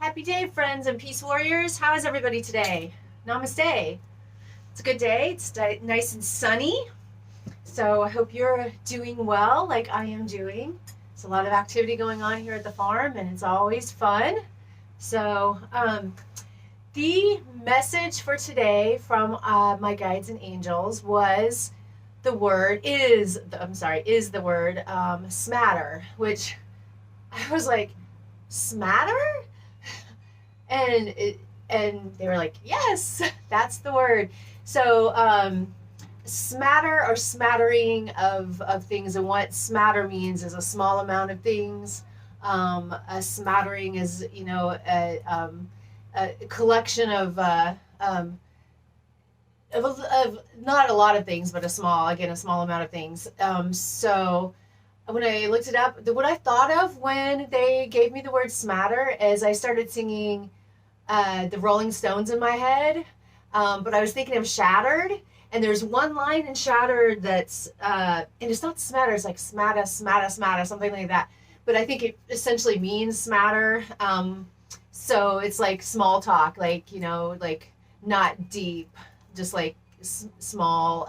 Happy day, friends and peace warriors. How is everybody today? Namaste. It's a good day. It's nice and sunny. So I hope you're doing well like I am doing. There's a lot of activity going on here at the farm, and it's always fun. So the message for today from my guides and angels was the word smatter, which I was like, smatter? And they were like, yes, that's the word. So smatter or smattering of things, and what smatter means is a small amount of things. A smattering is a collection of not a lot of things, but a small amount of things. So when I looked it up, what I thought of when they gave me the word smatter is I started singing the Rolling Stones in my head, but I was thinking of Shattered, and there's one line in Shattered that's, and it's not smatter, it's like smatta, smatta, smatta, something like that, but I think it essentially means smatter, so it's like small talk, like, like not deep, just like small,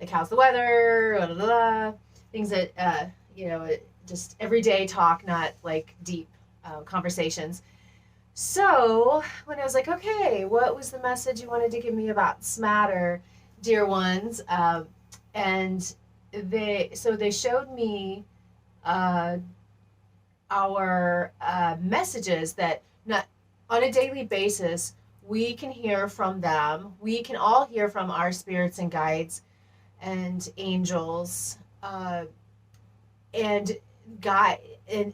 like how's the weather, blah, blah, blah, things that, just everyday talk, not like deep conversations. So when I was like, okay, what was the message you wanted to give me about smatter, dear ones? And they showed me our messages that not on a daily basis we can hear from them. We can all hear from our spirits and guides and angels, and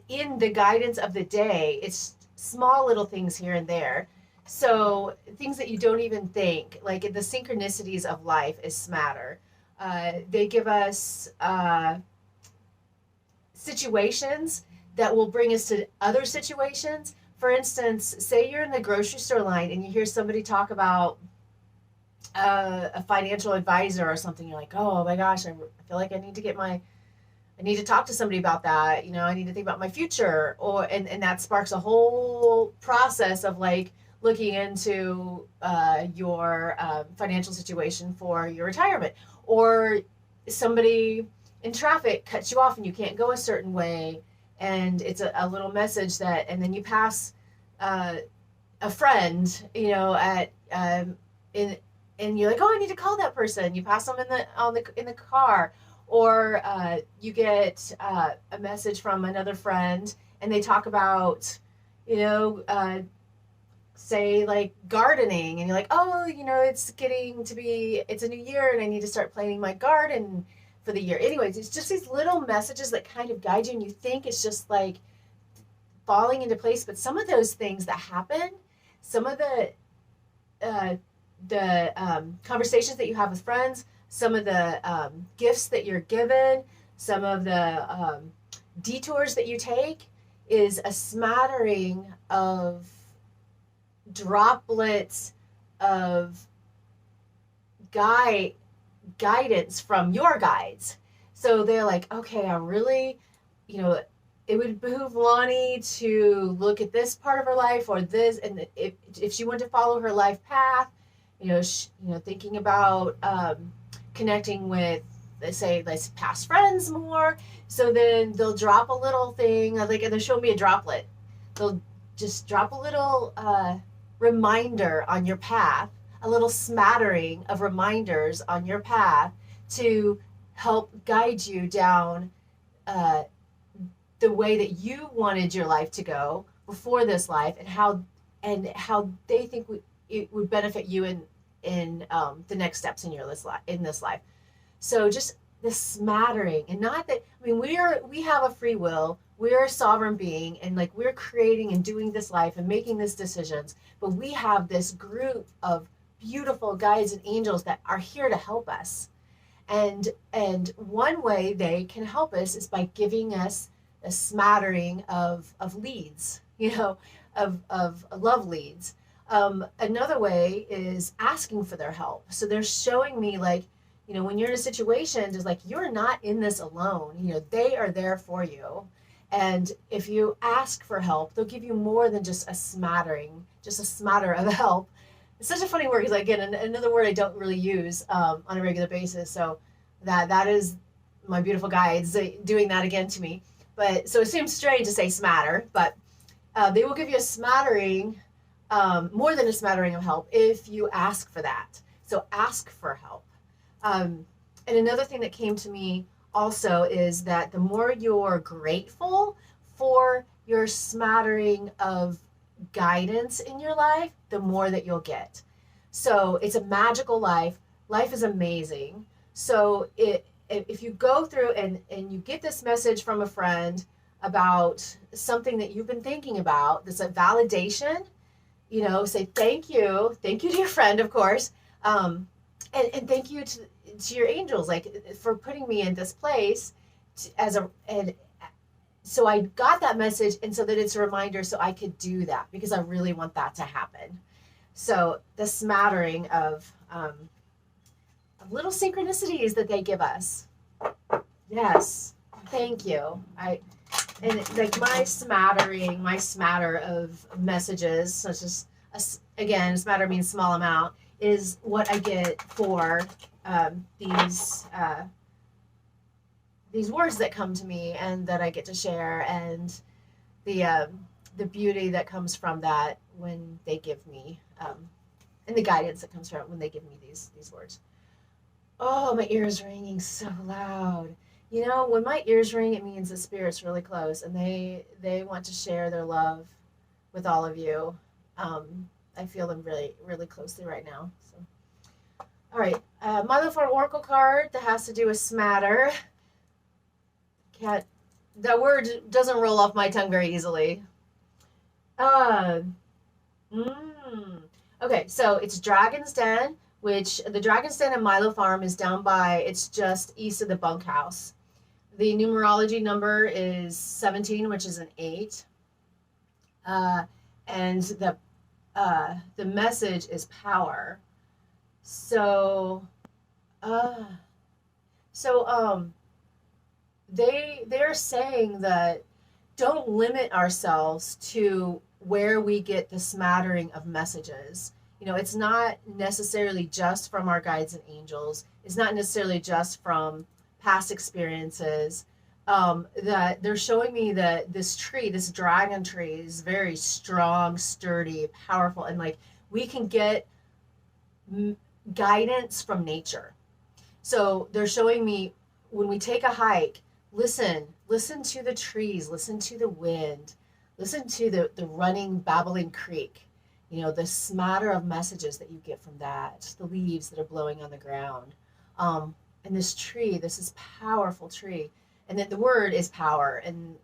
in the guidance of the day, it's small little things here and there. So things that you don't even think, like the synchronicities of life is smatter. They give us situations that will bring us to other situations. For instance, say you're in the grocery store line and you hear somebody talk about a financial advisor or something. You're like, oh my gosh, I feel like I need to talk to somebody about that. I need to think about my future, and that sparks a whole process of like looking into your financial situation for your retirement. Or somebody in traffic cuts you off and you can't go a certain way, and it's a little message that, and then you pass a friend, and you're like, oh, I need to call that person. You pass them in the car. Or you get a message from another friend, and they talk about, say like gardening, and you're like, oh, it's a new year, and I need to start planting my garden for the year. Anyways, it's just these little messages that kind of guide you, and you think it's just like falling into place. But some of those things that happen, some of the conversations that you have with friends, some of the gifts that you're given, some of the detours that you take is a smattering of droplets of guidance from your guides. So they're like, okay, I really, it would behoove Loni to look at this part of her life, or this, and if she wanted to follow her life path, thinking about connecting with, let's say, past friends more. So then they'll drop a little thing, like, and they'll show me a droplet. They'll just drop a little reminder on your path, a little smattering of reminders on your path to help guide you down the way that you wanted your life to go before this life, and how they think it would benefit you in the next steps in this life. So just the smattering, and not that, we have a free will, we're a sovereign being, and like we're creating and doing this life and making these decisions, but we have this group of beautiful guides and angels that are here to help us. And one way they can help us is by giving us a smattering of leads, of love leads. Another way is asking for their help. So they're showing me, like, when you're in a situation, just like, you're not in this alone. They are there for you. And if you ask for help, they'll give you more than just a smattering, just a smatter of help. It's such a funny word because, again, another word I don't really use on a regular basis. So that is my beautiful guides doing that again to me. But so it seems strange to say smatter, but they will give you a smattering, more than a smattering of help if you ask for that. So ask for help. And another thing that came to me also is that the more you're grateful for your smattering of guidance in your life, the more that you'll get. So it's a magical life. Life is amazing. So if you go through and you get this message from a friend about something that you've been thinking about, that's a validation, you know, say thank you to your friend, of course, and thank you to your angels, like, for putting me in this place and so I got that message, and so that it's a reminder so I could do that because I really want that to happen. So the smattering of little synchronicities that they give us. Yes, thank you. And like my smatter of messages, such as again, smatter means small amount, is what I get for these words that come to me and that I get to share, and the beauty that comes from that when they give me, and the guidance that comes from it when they give me these words. Oh, my ears ringing so loud. You know, when my ears ring, it means the spirit's really close, and they want to share their love with all of you. I feel them really, really closely right now. So, all right, Milo Farm Oracle card that has to do with smatter. That word doesn't roll off my tongue very easily. Okay, so it's Dragon's Den, which the Dragon's Den and Milo Farm is down by, it's just east of the bunkhouse. The numerology number is 17, which is an 8. And the message is power. So they're saying that don't limit ourselves to where we get the smattering of messages. You know, it's not necessarily just from our guides and angels. It's not necessarily just from past experiences. That they're showing me that this tree, this dragon tree, is very strong, sturdy, powerful, and like we can get guidance from nature. So they're showing me when we take a hike, listen to the trees, listen to the wind, listen to the running, babbling creek. You know, the smatter of messages that you get from that, the leaves that are blowing on the ground. And this tree, this is powerful tree. And then the word is power. And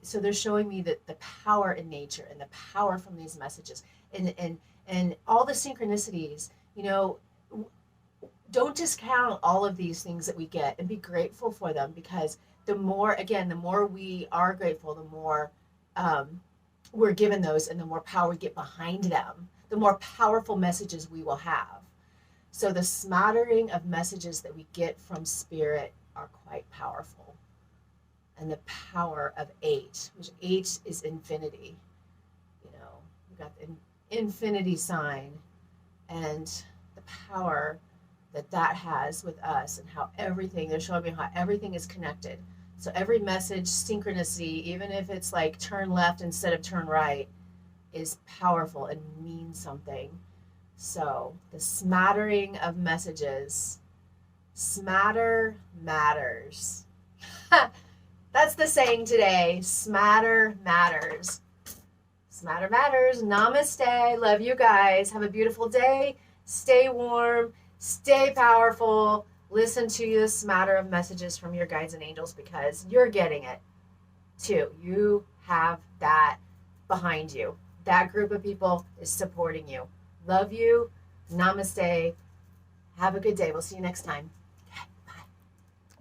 so they're showing me that the power in nature and the power from these messages and all the synchronicities, you know, don't discount all of these things that we get and be grateful for them, because the more we are grateful, the more we're given those, and the more power we get behind them, the more powerful messages we will have. So the smattering of messages that we get from spirit are quite powerful. And the power of 8, which 8 is infinity. You know, we've got the infinity sign and the power that has with us, and how everything, they're showing me how everything is connected. So every message, synchronicity, even if it's like turn left instead of turn right, is powerful and means something. So the smattering of messages, smatter matters. That's the saying today, smatter matters. Smatter matters. Namaste. Love you guys. Have a beautiful day. Stay warm. Stay powerful. Listen to the smatter of messages from your guides and angels, because you're getting it too. You have that behind you. That group of people is supporting you. Love you. Namaste. Have a good day. We'll see you next time.